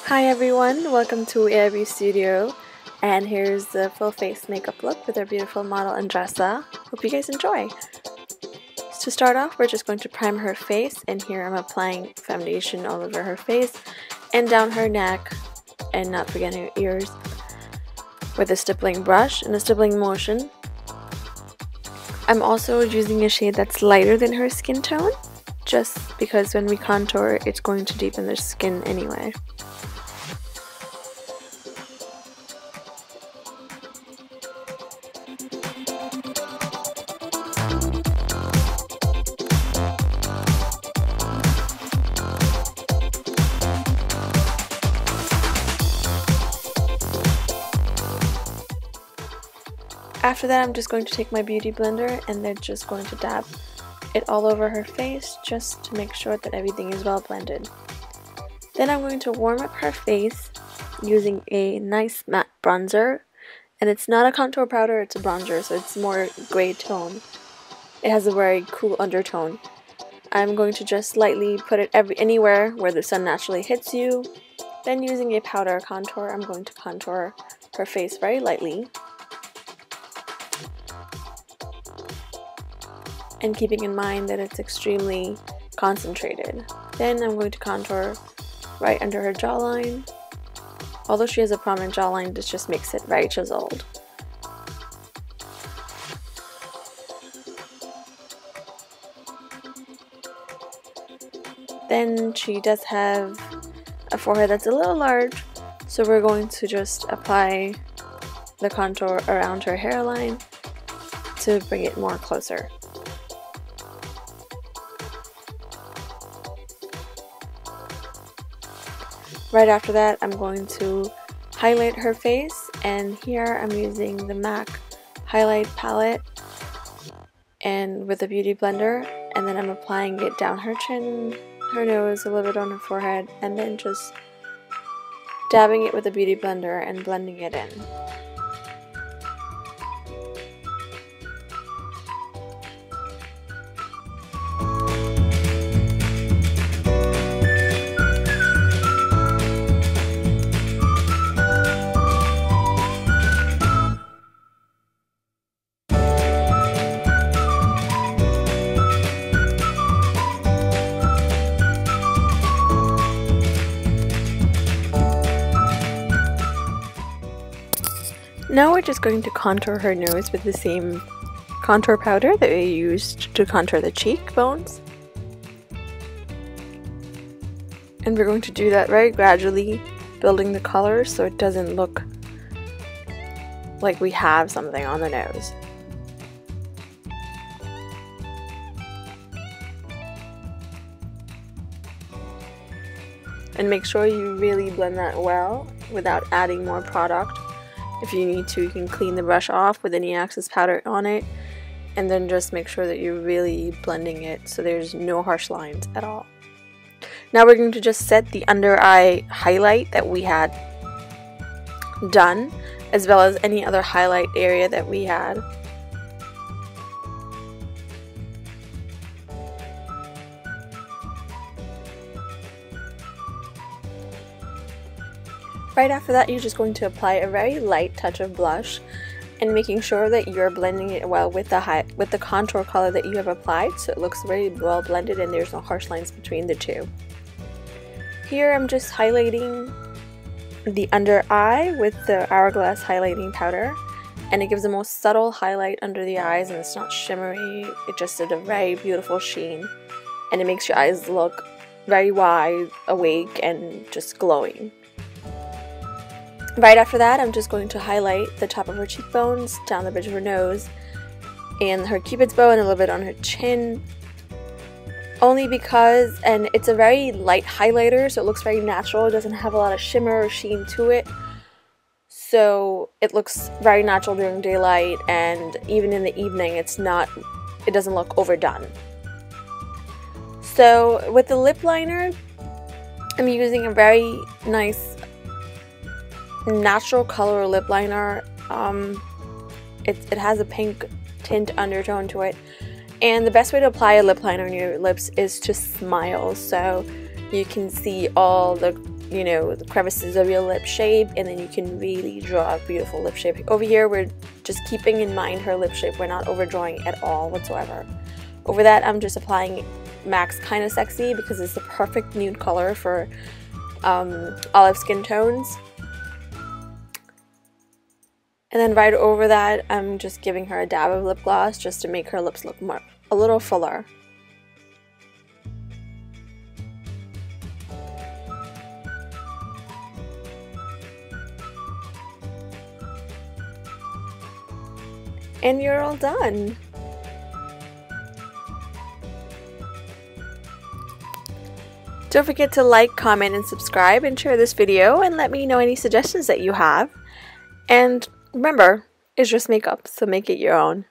Hi everyone, welcome to A.I.B Studio, and here's the full face makeup look with our beautiful model Andressa. Hope you guys enjoy. To start off, we're just going to prime her face, and here I'm applying foundation all over her face and down her neck, and not forgetting her ears, with a stippling brush and a stippling motion. I'm also using a shade that's lighter than her skin tone, just because when we contour, it's going to deepen the skin anyway. After that, I'm just going to take my beauty blender and then just going to dab it all over her face just to make sure that everything is well blended. Then I'm going to warm up her face using a nice matte bronzer, and it's not a contour powder, it's a bronzer, so it's more gray tone. It has a very cool undertone. I'm going to just lightly put it anywhere where the sun naturally hits you. Then using a powder contour, I'm going to contour her face very lightly, and keeping in mind that it's extremely concentrated. Then I'm going to contour right under her jawline. Although she has a prominent jawline, this just makes it very chiseled. Then she does have a forehead that's a little large, so we're going to just apply the contour around her hairline to bring it more closer. Right after that, I'm going to highlight her face, and here I'm using the M.A.C highlight palette and with a beauty blender, and then I'm applying it down her chin, her nose, a little bit on her forehead, and then just dabbing it with a beauty blender and blending it in. Now we're just going to contour her nose with the same contour powder that we used to contour the cheekbones. And we're going to do that very gradually, building the color so it doesn't look like we have something on the nose. And make sure you really blend that well without adding more product. If you need to, you can clean the brush off with any excess powder on it, and then just make sure that you're really blending it so there's no harsh lines at all. Now we're going to just set the under eye highlight that we had done, as well as any other highlight area that we had. Right after that, you're just going to apply a very light touch of blush, and making sure that you're blending it well with the contour color that you have applied, so it looks very well blended and there's no harsh lines between the two. Here I'm just highlighting the under eye with the Hourglass highlighting powder, and it gives the most subtle highlight under the eyes, and it's not shimmery, it just did a very beautiful sheen, and it makes your eyes look very wide, awake, and just glowing. Right after that, I'm just going to highlight the top of her cheekbones, down the bridge of her nose, and her cupid's bow, and a little bit on her chin. Only because, and it's a very light highlighter, so it looks very natural. It doesn't have a lot of shimmer or sheen to it. So it looks very natural during daylight, and even in the evening, it doesn't look overdone. So with the lip liner, I'm using a very nice natural color lip liner. It has a pink tint undertone to it, and the best way to apply a lip liner on your lips is to smile, so you can see all the you know, the crevices of your lip shape, and then you can really draw a beautiful lip shape. Over here, we're just keeping in mind her lip shape. We're not overdrawing at all whatsoever. Over that, I'm just applying MAC's Kinda Sexy because it's the perfect nude color for olive skin tones. And then right over that, I'm just giving her a dab of lip gloss just to make her lips look a little fuller. And you're all done. Don't forget to like, comment, and subscribe, and share this video, and let me know any suggestions that you have. And remember, it's just makeup, so make it your own.